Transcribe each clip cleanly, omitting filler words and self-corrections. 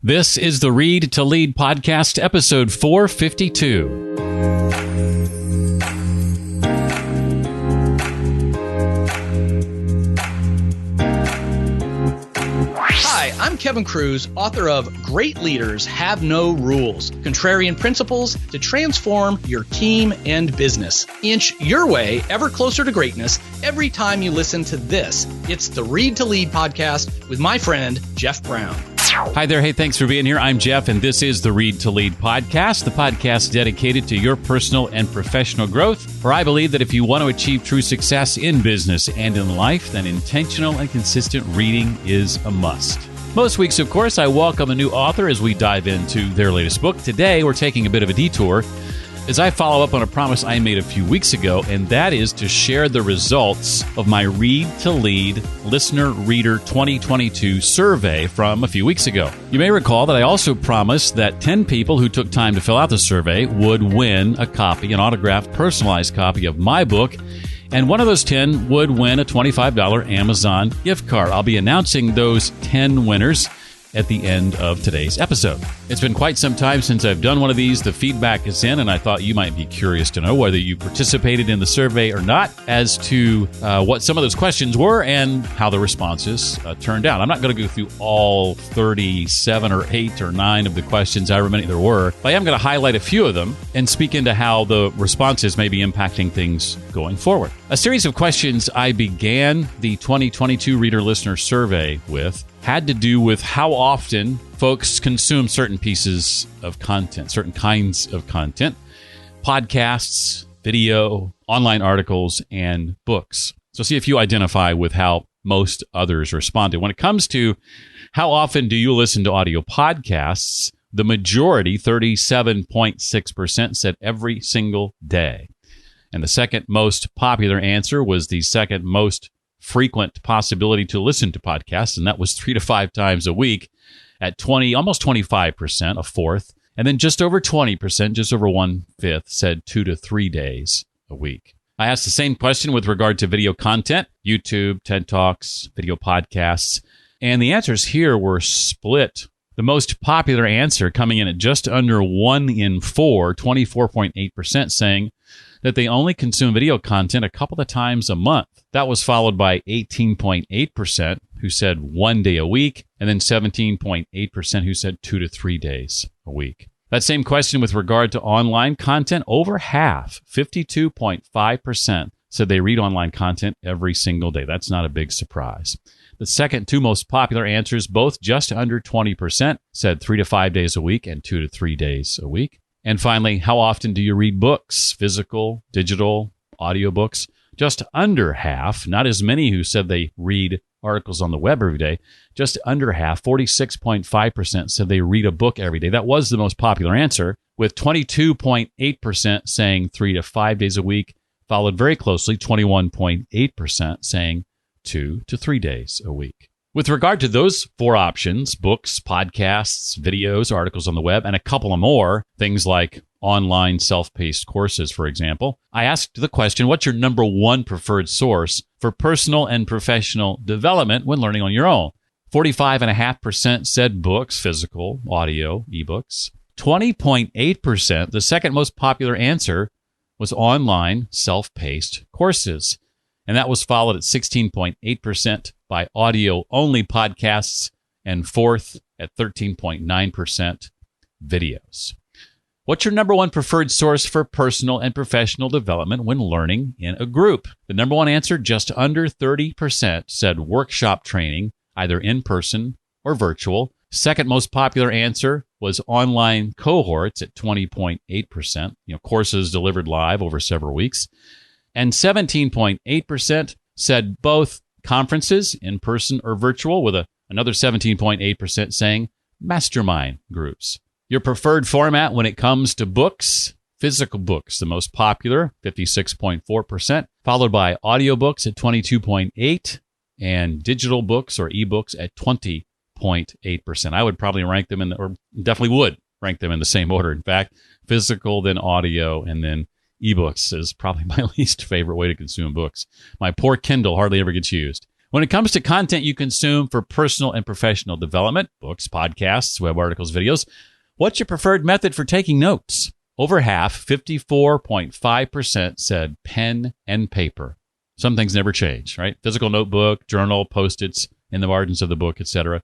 This is the Read to Lead podcast, episode 452. Hi, I'm Kevin Cruz, author of Great Leaders Have No Rules, Contrarian Principles to Transform Your Team and Business. Inch your way ever closer to greatness every time you listen to this. It's the Read to Lead podcast with my friend, Jeff Brown. Hi there. Hey, thanks for being here. I'm Jeff, and this is the Read to Lead podcast, the podcast dedicated to your personal and professional growth, where I believe that if you want to achieve true success in business and in life, then intentional and consistent reading is a must. Most weeks, of course, I welcome a new author as we dive into their latest book. Today, we're taking a bit of a detour as I follow up on a promise I made a few weeks ago, and that is to share the results of my Read to Lead Listener Reader 2022 survey from a few weeks ago. You may recall that I also promised that 10 people who took time to fill out the survey would win a copy, an autographed, personalized copy of my book, and one of those 10 would win a $25 Amazon gift card. I'll be announcing those 10 winners at the end of today's episode. It's been quite some time since I've done one of these. The feedback is in, and I thought you might be curious to know whether you participated in the survey or not, as to what some of those questions were and how the responses turned out. I'm not going to go through all 37 or 8 or 9 of the questions, however many there were, but I am going to highlight a few of them and speak into how the responses may be impacting things going forward. A series of questions I began the 2022 Reader Listener Survey with had to do with how often folks consume certain pieces of content, certain kinds of content, podcasts, video, online articles, and books. So see if you identify with how most others responded. When it comes to how often do you listen to audio podcasts, the majority, 37.6%, said every single day. And the second most popular answer was the second most frequent possibility to listen to podcasts, and that was 3 to 5 times a week at almost 25%, a fourth. And then just over 20%, just over 1/5, said 2 to 3 days a week. I asked the same question with regard to video content, YouTube, TED Talks, video podcasts, and the answers here were split. The most popular answer coming in at just under 1 in 4, 24.8%, saying that they only consume video content a couple of times a month. That was followed by 18.8% who said 1 day a week, and then 17.8% who said 2 to 3 days a week. That same question with regard to online content, over half, 52.5%, said they read online content every single day. That's not a big surprise. The second two most popular answers, both just under 20%, said 3 to 5 days a week and 2 to 3 days a week. And finally, how often do you read books, physical, digital, audiobooks? Just under half, not as many who said they read articles on the web every day, just under half, 46.5%, said they read a book every day. That was the most popular answer, with 22.8% saying 3 to 5 days a week, followed very closely, 21.8% saying 2 to 3 days a week. With regard to those 4 options, books, podcasts, videos, articles on the web, and a couple of more, things like online self-paced courses, for example, I asked the question, what's your number one preferred source for personal and professional development when learning on your own? 45.5% said books, physical, audio, ebooks. 20.8%, the second most popular answer, was online self-paced courses. And that was followed at 16.8% by audio-only podcasts, and fourth at 13.9% videos. What's your number one preferred source for personal and professional development when learning in a group? The number one answer, just under 30%, said workshop training, either in person or virtual. Second most popular answer was online cohorts at 20.8%, courses delivered live over several weeks. And 17.8% said both conferences, in person or virtual, with another 17.8% saying mastermind groups. Your preferred format when it comes to books, physical books, the most popular, 56.4%, followed by audiobooks at 22.8%, and digital books or ebooks at 20.8%. I would probably rank them or definitely would rank them in the same order. In fact, physical, then audio, and then ebooks is probably my least favorite way to consume books. My poor Kindle hardly ever gets used. When it comes to content you consume for personal and professional development, books, podcasts, web articles, videos, what's your preferred method for taking notes? Over half, 54.5%, said pen and paper. Some things never change, right? Physical notebook, journal, Post-its in the margins of the book, etc.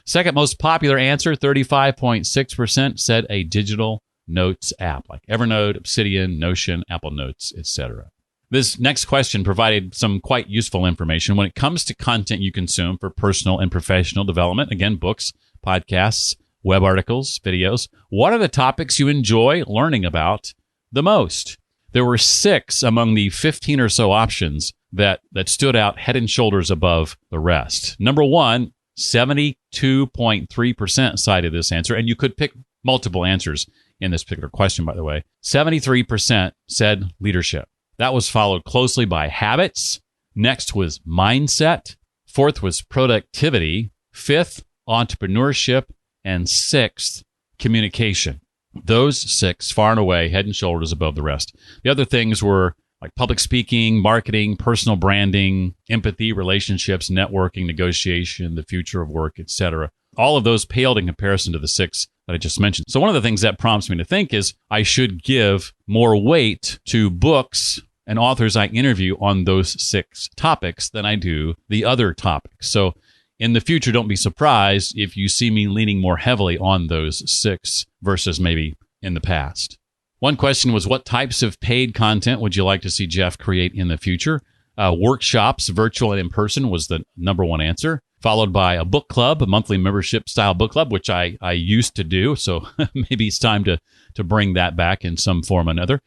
Second most popular answer, 35.6%, said a digital notes app like Evernote, Obsidian, Notion, Apple Notes, etc. This next question provided some quite useful information when it comes to content you consume for personal and professional development. Again, books, podcasts, web articles, videos. What are the topics you enjoy learning about the most? There were 6 among the 15 or so options that stood out head and shoulders above the rest. Number 1, 72.3% cited this answer, and you could pick multiple answers in this particular question, by the way. 73% said leadership. That was followed closely by habits. Next was mindset. 4th was productivity. 5th, entrepreneurship. And 6th, communication. Those 6, far and away, head and shoulders above the rest. The other things were like public speaking, marketing, personal branding, empathy, relationships, networking, negotiation, the future of work, etc. All of those paled in comparison to the 6 that I just mentioned. So one of the things that prompts me to think is I should give more weight to books and authors I interview on those 6 topics than I do the other topics. So in the future, don't be surprised if you see me leaning more heavily on those 6 versus maybe in the past. One question was, what types of paid content would you like to see Jeff create in the future? Workshops, virtual and in person, was the number 1 answer, followed by a book club, a monthly membership style book club, which I used to do. So maybe it's time to bring that back in some form or another.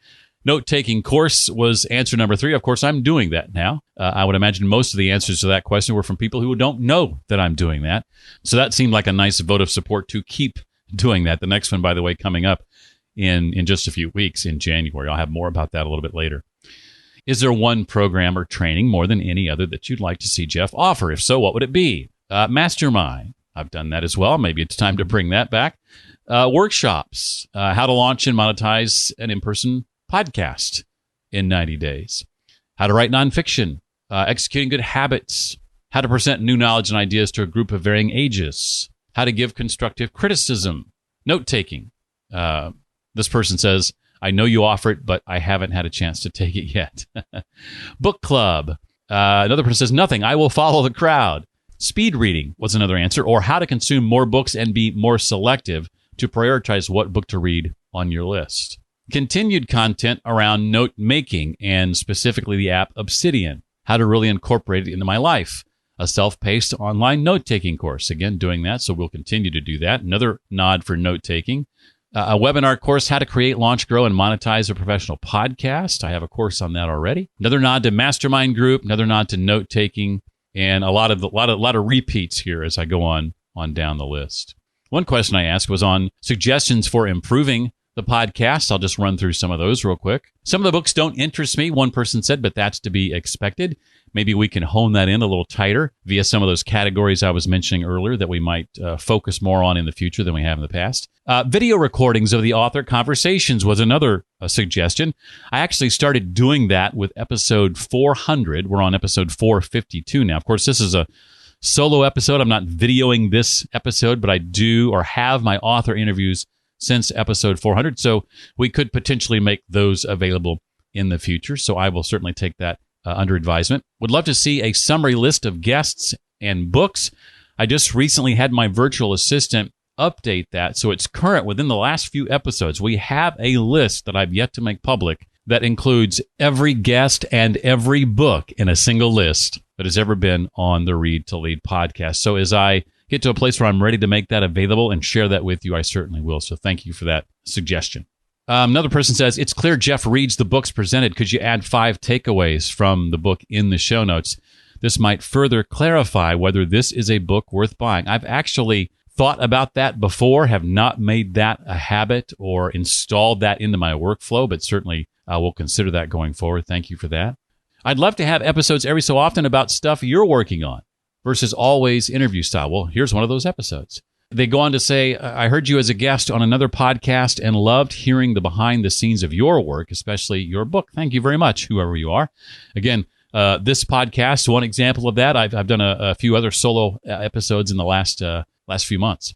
Note-taking course was answer number 3. Of course, I'm doing that now. I would imagine most of the answers to that question were from people who don't know that I'm doing that. So that seemed like a nice vote of support to keep doing that. The next one, by the way, coming up in just a few weeks in January. I'll have more about that a little bit later. Is there one program or training more than any other that you'd like to see Jeff offer? If so, what would it be? Mastermind. I've done that as well. Maybe it's time to bring that back. Workshops. How to launch and monetize an in-person podcast in 90 days. How to write nonfiction. Executing good habits. How to present new knowledge and ideas to a group of varying ages. How to give constructive criticism. Note-taking. This person says, I know you offer it, but I haven't had a chance to take it yet. Book club. Another person says, nothing. I will follow the crowd. Speed reading was another answer, or how to consume more books and be more selective to prioritize what book to read on your list. Continued content around note making and specifically the app Obsidian. How to really incorporate it into my life. A self-paced online note-taking course. Again, doing that, so we'll continue to do that. Another nod for note-taking. A webinar course, how to create, launch, grow, and monetize a professional podcast. I have a course on that already. Another nod to mastermind group. Another nod to note-taking, and a lot of repeats here as I go on down the list. One question I asked was on suggestions for improving the podcast. I'll just run through some of those real quick. Some of the books don't interest me, one person said, but that's to be expected. Maybe we can hone that in a little tighter via some of those categories I was mentioning earlier that we might focus more on in the future than we have in the past. Video recordings of the author conversations was another suggestion. I actually started doing that with episode 400. We're on episode 452 now. Of course, this is a solo episode. I'm not videoing this episode, but I do or have my author interviews since episode 400. So we could potentially make those available in the future. So I will certainly take that under advisement. Would love to see a summary list of guests and books. I just recently had my virtual assistant update that so it's current within the last few episodes. We have a list that I've yet to make public that includes every guest and every book in a single list that has ever been on the Read to Lead podcast. So as I get to a place where I'm ready to make that available and share that with you, I certainly will. So thank you for that suggestion. Another person says, it's clear Jeff reads the books presented. Could you add 5 takeaways from the book in the show notes? This might further clarify whether this is a book worth buying. I've actually thought about that before, have not made that a habit or installed that into my workflow, but certainly we'll consider that going forward. Thank you for that. I'd love to have episodes every so often about stuff you're working on versus always interview style. Well, here's one of those episodes. They go on to say, I heard you as a guest on another podcast and loved hearing the behind the scenes of your work, especially your book. Thank you very much, whoever you are. Again, This podcast, one example of that, I've done a few other solo episodes in the last few months.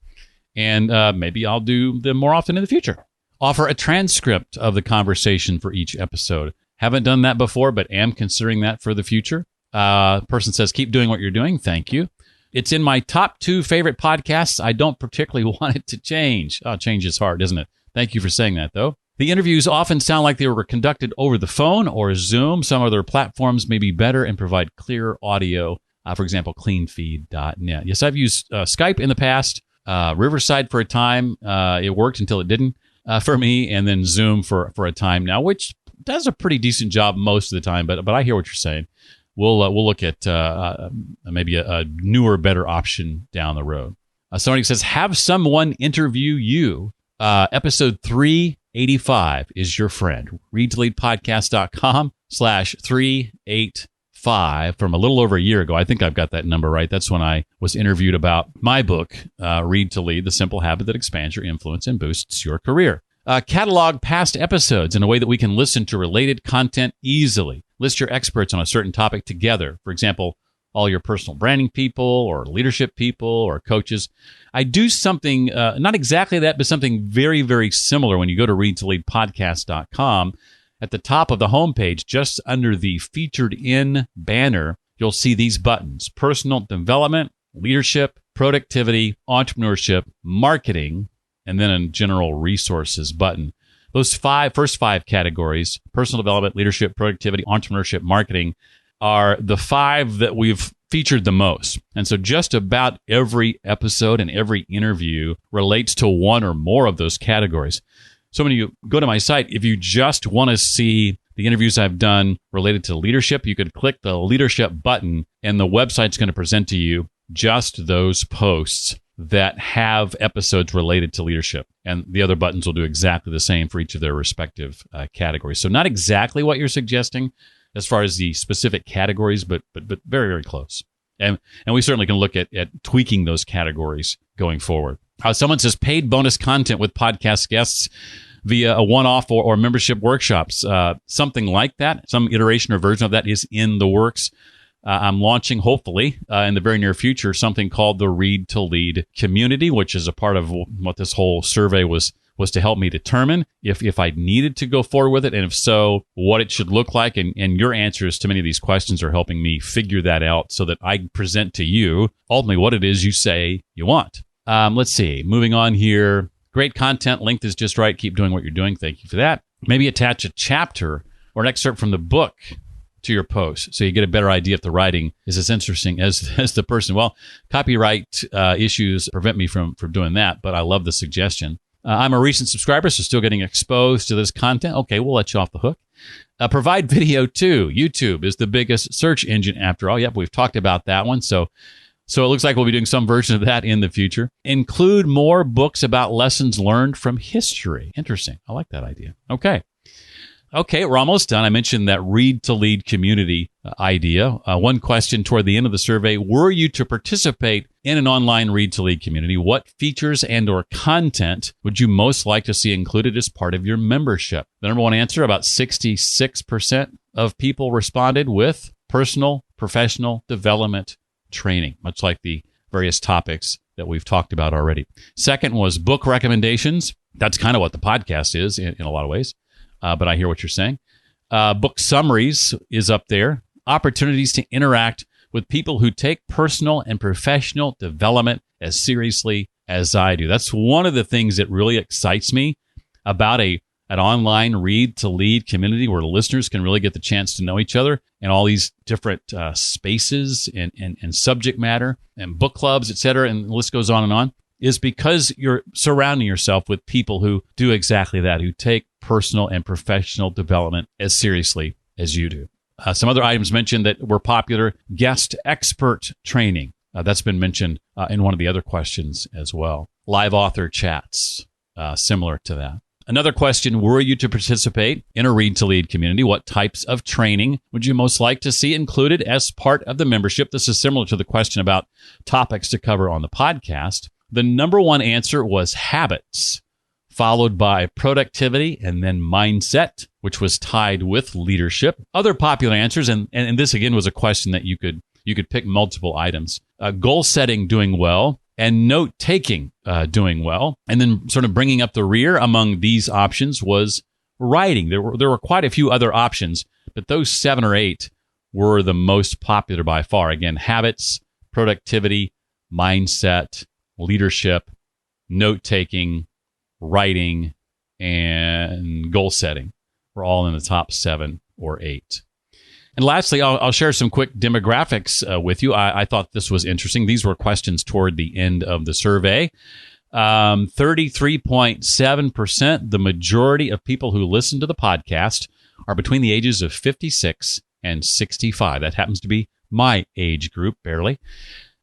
And maybe I'll do them more often in the future. Offer a transcript of the conversation for each episode. Haven't done that before, but am considering that for the future. Person says, keep doing what you're doing. Thank you. It's in my top 2 favorite podcasts. I don't particularly want it to change. Oh, change is hard, isn't it? Thank you for saying that, though. The interviews often sound like they were conducted over the phone or Zoom. Some other platforms may be better and provide clearer audio. For example, cleanfeed.net. Yes, I've used Skype in the past. Riverside for a time. It worked until it didn't for me, and then Zoom for a time now, which does a pretty decent job most of the time, but I hear what you're saying. We'll look at maybe a newer, better option down the road. Somebody says, have someone interview you. Episode 385 is your friend. readtoleadpodcast.com/385 from a little over a year ago. I think I've got that number right. That's when I was interviewed about my book, Read to Lead, The Simple Habit That Expands Your Influence and Boosts Your Career. Catalog past episodes in a way that we can listen to related content easily. List your experts on a certain topic together. For example, all your personal branding people or leadership people or coaches. I do something, not exactly that, but something very, very similar when you go to readtoleadpodcast.com. At the top of the homepage, just under the Featured In banner, you'll see these buttons: personal development, leadership, productivity, entrepreneurship, marketing, and then a general resources button. Those first five categories, personal development, leadership, productivity, entrepreneurship, marketing, are the 5 that we've featured the most. And so just about every episode and every interview relates to one or more of those categories. So when you go to my site, if you just want to see the interviews I've done related to leadership, you could click the leadership button and the website's going to present to you just those posts that have episodes related to leadership. And the other buttons will do exactly the same for each of their respective categories. So not exactly what you're suggesting as far as the specific categories, but very, very close. And we certainly can look at tweaking those categories going forward. Someone says paid bonus content with podcast guests via a one-off or membership workshops. Something like that, some iteration or version of that is in the works. I'm launching, hopefully, in the very near future, something called the Read to Lead community, which is a part of what this whole survey was to help me determine if I needed to go forward with it, and if so, what it should look like. And your answers to many of these questions are helping me figure that out so that I present to you ultimately what it is you say you want. Let's see. Moving on here. Great content. Length is just right. Keep doing what you're doing. Thank you for that. Maybe attach a chapter or an excerpt from the book to your post so you get a better idea if the writing is as interesting as the person. Well, copyright issues prevent me from doing that, but I love the suggestion. I'm a recent subscriber, so still getting exposed to this content. Okay, we'll let you off the hook. Provide video too. YouTube is the biggest search engine after all. Yep, we've talked about that one. So it looks like we'll be doing some version of that in the future. Include more books about lessons learned from history. Interesting. I like that idea. Okay, we're almost done. I mentioned that Read to Lead community idea. One question toward the end of the survey: were you to participate in an online Read to Lead community, what features and or content would you most like to see included as part of your membership? The number one answer, about 66% of people responded with personal, professional development training, much like the various topics that we've talked about already. Second was book recommendations. That's kind of what the podcast is in a lot of ways. But I hear what you're saying. Book summaries is up there. Opportunities to interact with people who take personal and professional development as seriously as I do. That's one of the things that really excites me about an online Read to Lead community where listeners can really get the chance to know each other and all these different spaces and subject matter and book clubs, et cetera, and the list goes on, is because you're surrounding yourself with people who do exactly that, who take personal and professional development as seriously as you do. Some other items mentioned that were popular: guest expert training. That's been mentioned in one of the other questions as well. Live author chats, similar to that. Another question: were you to participate in a Read to Lead community, what types of training would you most like to see included as part of the membership? This is similar to the question about topics to cover on the podcast. The number one answer was habits, followed by productivity, and then mindset, which was tied with leadership. Other popular answers, and this again was a question that you could pick multiple items. Goal setting, doing well, and note taking, doing well. And then sort of bringing up the rear among these options was writing. There were quite a few other options, but those 7 or 8 were the most popular by far. Again, habits, productivity, mindset, leadership, note taking, writing, and goal setting were all in the top 7 or 8. And lastly, I'll share some quick demographics with you. I thought this was interesting. These were questions toward the end of the survey. 33.7%, the majority of people who listen to the podcast are between the ages of 56 and 65. That happens to be my age group, barely.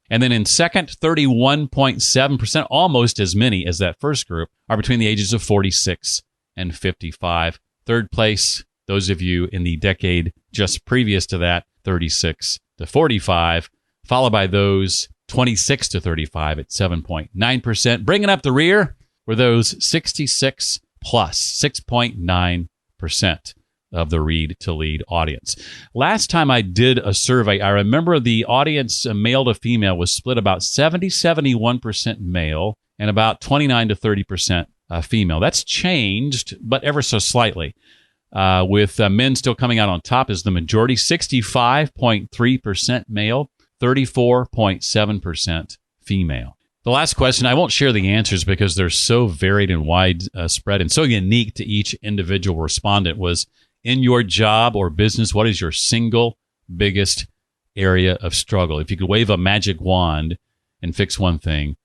And then in second, 31.7%, almost as many as that first group, are between the ages of 46 and 55. Third place, those of you in the decade just previous to that, 36 to 45, followed by those 26 to 35 at 7.9%. Bringing up the rear were those 66 plus, 6.9% of the Read to Lead audience. Last time I did a survey, I remember the audience, male to female, was split about 71% male and about 29 to 30% female. That's changed, but ever so slightly. With men still coming out on top as the majority, 65.3% male, 34.7% female. The last question, I won't share the answers because they're so varied and widespread and so unique to each individual respondent, was in your job or business, what is your single biggest area of struggle? If you could wave a magic wand and fix one thing,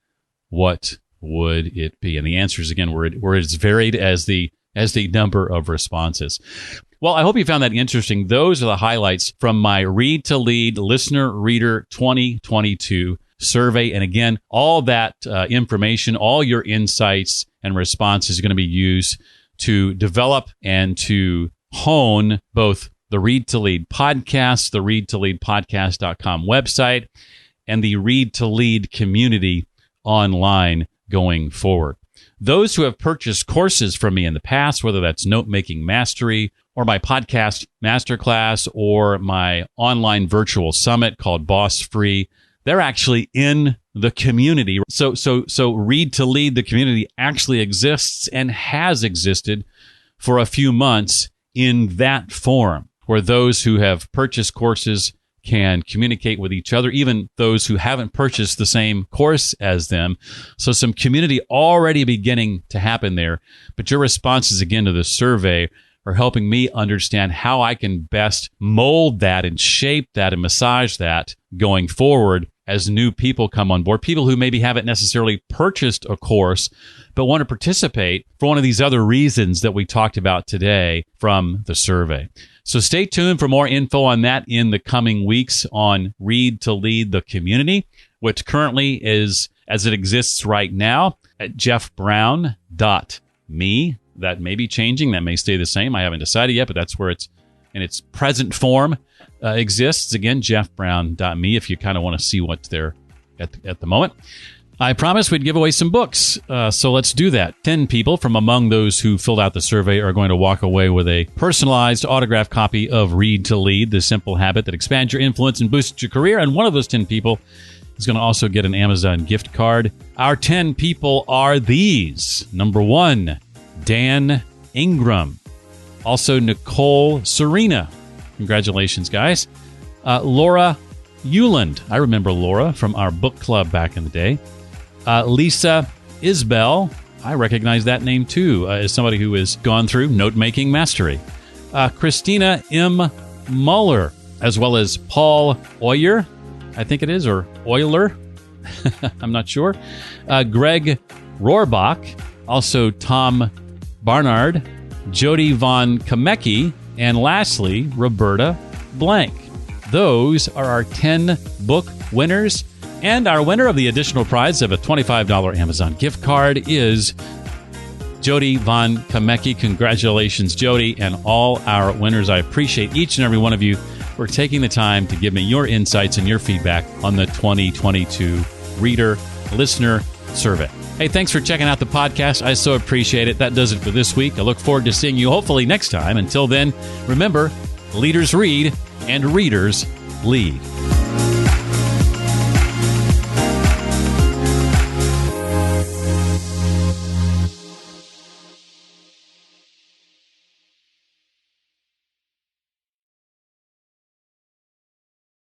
what would it be? And the answers, again, were as varied as the number of responses. Well, I hope you found that interesting. Those are the highlights from my Read to Lead Listener Reader 2022 survey. And again, all that information, all your insights and responses are going to be used to develop and to hone both the Read to Lead podcast, the readtoleadpodcast.com website, and the Read to Lead community online going forward. Those who have purchased courses from me in the past, whether that's Note-Making Mastery or my podcast masterclass or my online virtual summit called Boss Free, they're actually in the community. So Read to Lead, the community, actually exists and has existed for a few months in that forum, where those who have purchased courses can communicate with each other, even those who haven't purchased the same course as them. So some community already beginning to happen there. But your responses, again, to the survey are helping me understand how I can best mold that and shape that and massage that going forward as new people come on board, people who maybe haven't necessarily purchased a course, but want to participate for one of these other reasons that we talked about today from the survey. So stay tuned for more info on that in the coming weeks on Read to Lead the community, which currently is, as it exists right now, at jeffbrown.me. That may be changing. That may stay the same. I haven't decided yet, but that's where it's in its present form exists. Again, jeffbrown.me if you kind of want to see what's there at the moment. I promised we'd give away some books, so let's do that. 10 people from among those who filled out the survey are going to walk away with a personalized autographed copy of Read to Lead, the simple habit that expands your influence and boosts your career. And one of those 10 people is going to also get an Amazon gift card. Our 10 people are these. Number 1, Dan Ingram. Also, Nicole Serena. Congratulations, guys. Laura Euland. I remember Laura from our book club back in the day. Lisa Isbell. I recognize that name too, as somebody who has gone through Note-Making Mastery. Christina M. Muller, as well as Paul Oyer, I think it is, or Euler. I'm not sure. Greg Rohrbach. Also Tom Barnard. Jody Von Kamecki. And lastly, Roberta Blank. Those are our 10 book winners. And our winner of the additional prize of a $25 Amazon gift card is Jody Von Kamecki. Congratulations, Jody, and all our winners. I appreciate each and every one of you for taking the time to give me your insights and your feedback on the 2022 Reader Listener Survey. Hey, thanks for checking out the podcast. I so appreciate it. That does it for this week. I look forward to seeing you hopefully next time. Until then, remember, leaders read and readers lead.